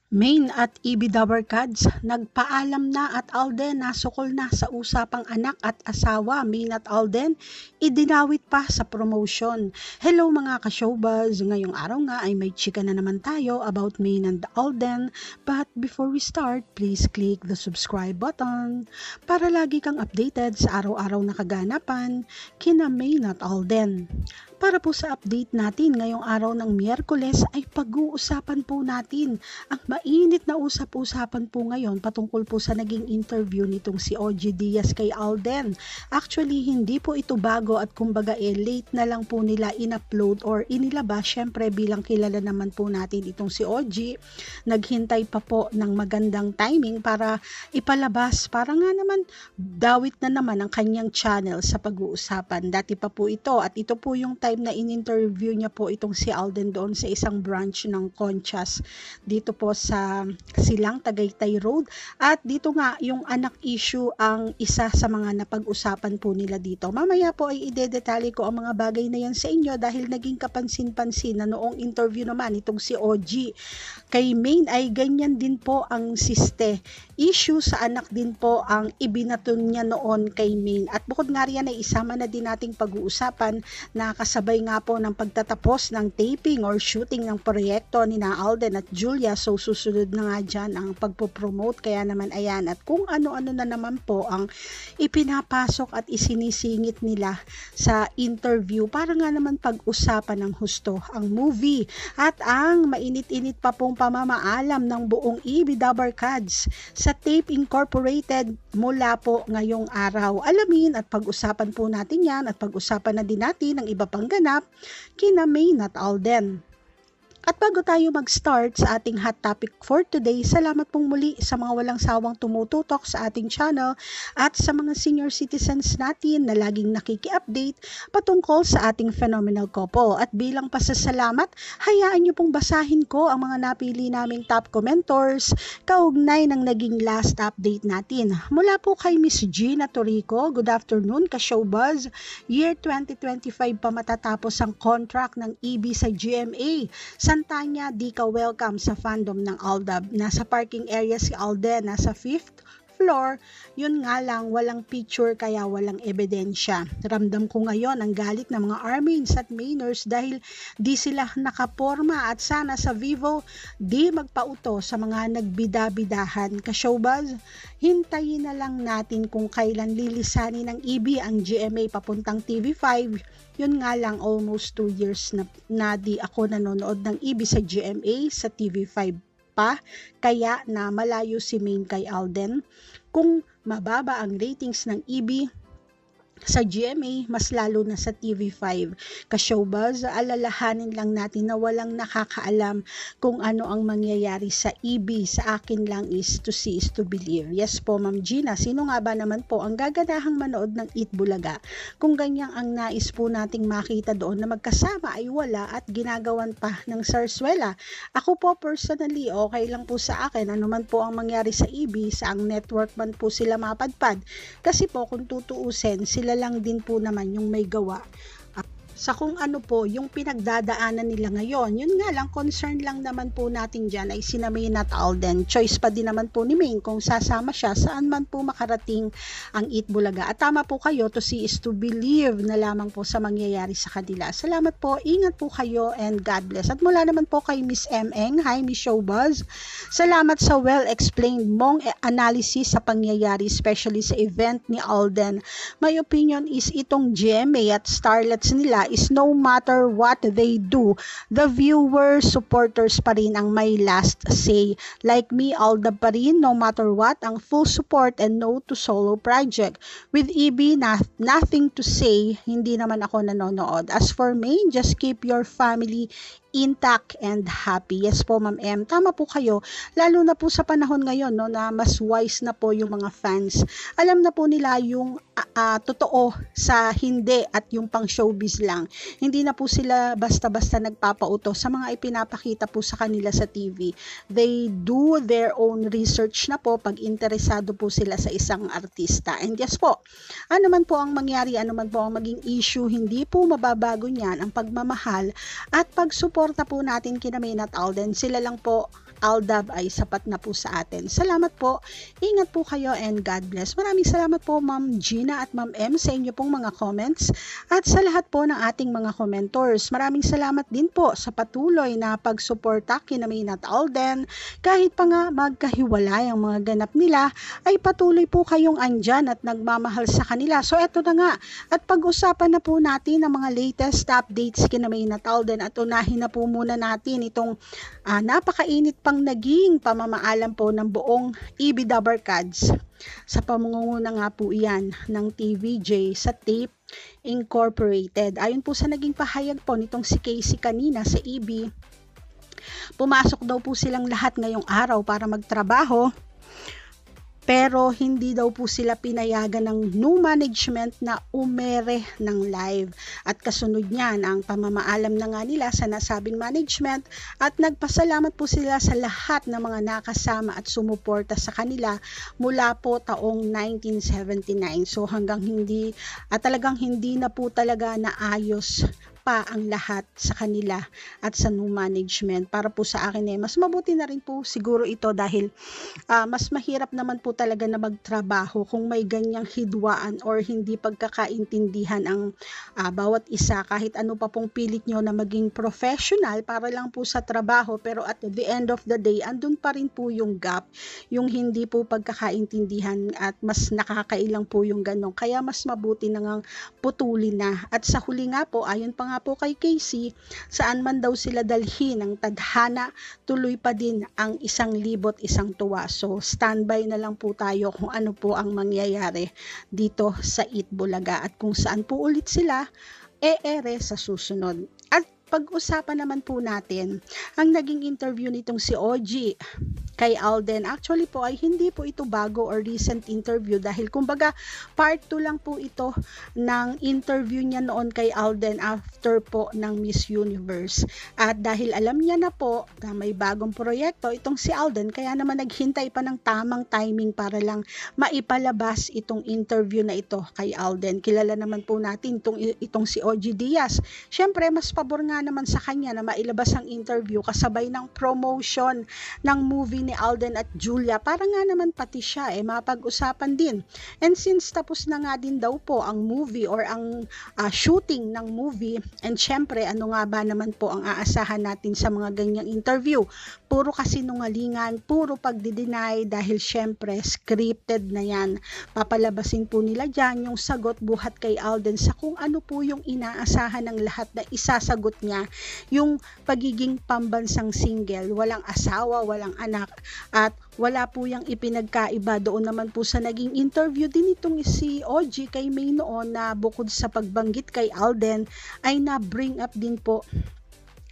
Main at EB Dabarkads, nagpaalam na at Alden nasukol na sa usapang anak at asawa. Main at Alden, idinawit pa sa promotion. Hello mga ka-showbuzz, ngayong araw nga ay may chika na naman tayo about Main and Alden. But before we start, please click the subscribe button para lagi kang updated sa araw-araw na kaganapan kina Main at Alden. Para po sa update natin ngayong araw ng Miyerkules ay pag-uusapan po natin ang mainit na usap-usapan po ngayon patungkol po sa naging interview nitong si OG Diaz kay Alden. Actually, hindi po ito bago at kumbaga late na lang po nila in-upload or inilabas. Syempre bilang kilala naman po natin itong si OG, naghintay pa po ng magandang timing para ipalabas. Para nga naman dawit na naman ang kanyang channel sa pag-uusapan. Dati pa po ito at ito po yung time na in-interview niya po itong si Alden doon sa isang branch ng Conchas dito po sa Silang Tagaytay Road. At dito nga yung anak issue ang isa sa mga napag-usapan po nila dito. Mamaya po ay idedetalye ko ang mga bagay na yan sa inyo dahil naging kapansin-pansin na noong interview naman itong si OG kay Main ay ganyan din po ang siste. Issue sa anak din po ang ibinaton niya noon kay Main. At bukod nga riyan ay isama na din nating pag-uusapan na kasabay nga po ng pagtatapos ng taping or shooting ng proyekto ni na Alden at Julia. So susunod na nga dyan ang pagpopromote. Kaya naman ayan, at kung ano-ano na naman po ang ipinapasok at isinisingit nila sa interview para nga naman pag-usapan ng husto ang movie at ang mainit-init pa pong pamamaalam ng buong EB Dabarkads sa Tape Incorporated mula po ngayong araw. Alamin at pag-usapan po natin yan at pag-usapan na din natin ang iba pang ganap kina Main at Alden. At bago tayo mag-start sa ating hot topic for today, salamat pong muli sa mga walang sawang tumututok sa ating channel at sa mga senior citizens natin na laging nakiki-update patungkol sa ating phenomenal couple. At bilang pasasalamat, hayaan niyo pong basahin ko ang mga napili naming top commentors kaugnay ng naging last update natin. Mula po kay Miss Gina Torico, good afternoon ka-showbuzz. Year 2025 pa matatapos ang contract ng EB sa GMA. Santanya, di ka welcome sa fandom ng Aldab. Nasa parking area si Alden, nasa 5th floor, yun nga lang walang picture kaya walang ebidensya. Ramdam ko ngayon ang galit ng mga Armins at Mainers dahil di sila nakaporma at sana sa Vivo di magpauto sa mga nagbida-bidahan. Ka-showbuzz, hintayin na lang natin kung kailan lilisanin ng EB ang GMA papuntang TV5. Yun nga lang almost 2 years na di ako nanonood ng EB sa GMA sa TV5 pa, kaya na malayo si Main kay Alden. Kung mababa ang ratings ng EB sa GMA, mas lalo na sa TV5. Ka-showbuzz, alalahanin lang natin na walang nakakaalam kung ano ang mangyayari sa EB. Sa akin lang is to see is to believe. Yes po, Ma'am Gina, sino nga ba naman po ang gaganahang manood ng Eat Bulaga? Kung ganyang ang nais po nating makita doon na magkasama ay wala at ginagawan pa ng sarswela. Ako po personally, okay lang po sa akin ano man po ang mangyari sa EB, sa ang network man po sila mapadpad. Kasi po kung tutuusin, sila lang din po naman yung may gawa sa kung ano po yung pinagdadaanan nila ngayon. Yun nga lang, concern lang naman po natin dyan ay sina Main at Alden. Choice pa din naman po ni Main kung sasama siya saan man po makarating ang Eat Bulaga. At tama po kayo, to see is to believe na lamang po sa mangyayari sa kanila. Salamat po, ingat po kayo and God bless. At mula naman po kay Miss Meng, hi Miss Showbuzz. Salamat sa well-explained mong analysis sa pangyayari, especially sa event ni Alden. My opinion is itong GMA at starlets nila is no matter what they do, the viewer supporters pa rin ang may last say. Like me, Aldab pa rin, no matter what, ang full support and no to solo project. With EB, nothing to say, hindi naman ako nanonood. As for Main, just keep your family intact and happy. Yes po, Ma'am M. Tama po kayo. Lalo na po sa panahon ngayon no, na mas wise na po yung mga fans. Alam na po nila yung totoo sa hindi at yung pang showbiz lang. Hindi na po sila basta-basta nagpapauto sa mga ipinapakita po sa kanila sa TV. They do their own research na po pag interesado po sila sa isang artista. And yes po, ano man po ang mangyari, ano man po ang maging issue, hindi po mababago niyan ang pagmamahal at pagsuporta suporta po natin kina Maine at Alden. Sila lang po, Aldab, ay sapat na po sa atin. Salamat po. Ingat po kayo and God bless. Maraming salamat po Ma'am Gina at Ma'am M sa inyo pong mga comments at sa lahat po ng ating mga commentors. Maraming salamat din po sa patuloy na pagsuporta kina Maine at Alden. Kahit pa nga magkahiwalay ang mga ganap nila, ay patuloy po kayong andyan at nagmamahal sa kanila. So eto na nga, at pag-usapan na po natin ang mga latest updates kina Maine at Alden at unahin na po muna natin itong napakainit pang naging pamamaalam po ng buong EB Dabarkads. Sa pamunguna nga po iyan ng TVJ sa Tape Incorporated. Ayon po sa naging pahayag po nitong si Casey kanina sa EB, pumasok daw po silang lahat ngayong araw para magtrabaho. Pero hindi daw po sila pinayagan ng new management na umere ng live. At kasunod niyan ang pamamaalam na nga nila sa nasabing management at nagpasalamat po sila sa lahat ng mga nakasama at sumuporta sa kanila mula po taong 1979. So hanggang talagang hindi na po talaga naayos pa ang lahat sa kanila at sa new management. Para po sa akin mas mabuti na rin po siguro ito dahil mas mahirap naman po talaga na magtrabaho kung may ganyang hidwaan or hindi pagkakaintindihan ang bawat isa. Kahit ano pa pong pilit nyo na maging professional para lang po sa trabaho, pero at the end of the day andun pa rin po yung gap, yung hindi po pagkakaintindihan at mas nakakailang po yung ganong. Kaya mas mabuti na ngang putulin na. At sa huli nga po, ayon pa nga po kay Casey, saan man daw sila dalhin ng tadhana, tuloy pa din ang 1,000 isang tuwa. So standby na lang po tayo kung ano po ang mangyayari dito sa Eat Bulaga at kung saan po ulit sila e-ere sa susunod. At pag-usapan naman po natin ang naging interview nitong si OG kay Alden. Actually po ay hindi po ito bago or recent interview dahil kumbaga part 2 lang po ito ng interview niya noon kay Alden after po ng Miss Universe. At dahil alam niya na po na may bagong proyekto itong si Alden, kaya naman naghintay pa ng tamang timing para lang maipalabas itong interview na ito kay Alden. Kilala naman po natin itong si OG Diaz. Syempre mas pabor nga naman sa kanya na mailabas ang interview kasabay ng promotion ng movie ni Alden at Julia para nga naman pati siya mapag-usapan din. And since tapos na nga din daw po ang movie or ang shooting ng movie, and syempre ano nga ba naman po ang aasahan natin sa mga ganyang interview? Puro kasinungalingan, puro pagdi-deny dahil syempre scripted na yan. Papalabasin po nila dyan yung sagot buhat kay Alden sa kung ano po yung inaasahan ng lahat na isasagot niya, yung pagiging pambansang single, walang asawa, walang anak, at wala po yung ipinagkaiba doon naman po sa naging interview din itong si OG kay May noon na bukod sa pagbanggit kay Alden ay na-bring up din po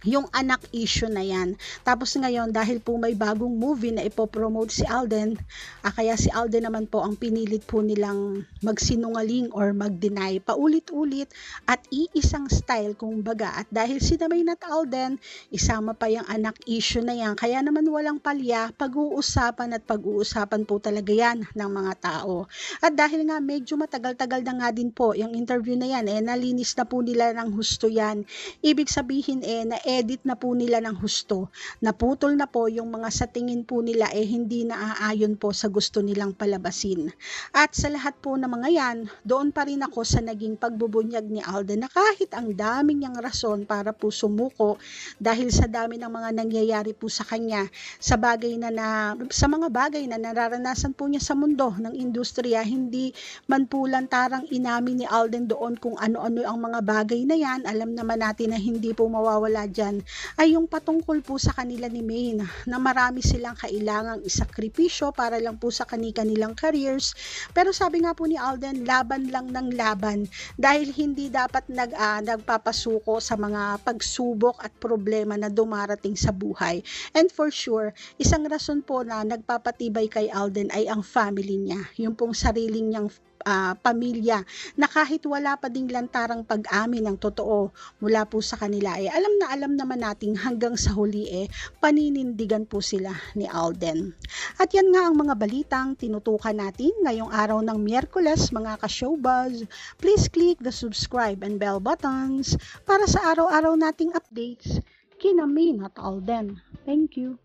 yung anak issue na yan. Tapos ngayon dahil po may bagong movie na ipopromote si Alden, kaya si Alden naman po ang pinilit po nilang magsinungaling or mag-deny paulit-ulit at iisang style kumbaga. At dahil si Maine at Alden, isama pa yung anak issue na yan, kaya naman walang palya, pag-uusapan po talaga yan ng mga tao. At dahil nga medyo matagal-tagal na nga din po yung interview na yan, nalinis na po nila ng husto yan. Ibig sabihin na edit na po nila ng husto. Naputol na po yung mga sa tingin po nila hindi naaayon po sa gusto nilang palabasin. At sa lahat po ng mga yan, doon pa rin ako sa naging pagbubunyag ni Alden na kahit ang daming niyang rason para po sumuko dahil sa dami ng mga nangyayari po sa kanya sa mga bagay na nararanasan po niya sa mundo ng industriya, hindi man po lantarang inamin ni Alden doon kung ano-ano ang mga bagay na yan. Alam naman natin na hindi po mawawala dyan ay yung patungkol po sa kanila ni Maine na marami silang kailangang isakripisyo para lang po sa kanilang careers. Pero sabi nga po ni Alden, laban lang ng laban dahil hindi dapat nagpapasuko sa mga pagsubok at problema na dumarating sa buhay. And for sure, isang rason po na nagpapatibay kay Alden ay ang family niya, yung pong sariling niyang pamilya na kahit wala pa ding lantarang pag-amin ng totoo mula po sa kanila alam naman nating hanggang sa huli paninindigan po sila ni Alden. At yan nga ang mga balitang tinutukan natin ngayong araw ng Miyerkules mga ka-showbuzz. Please click the subscribe and bell buttons para sa araw-araw nating updates. kina Min at Alden. Thank you.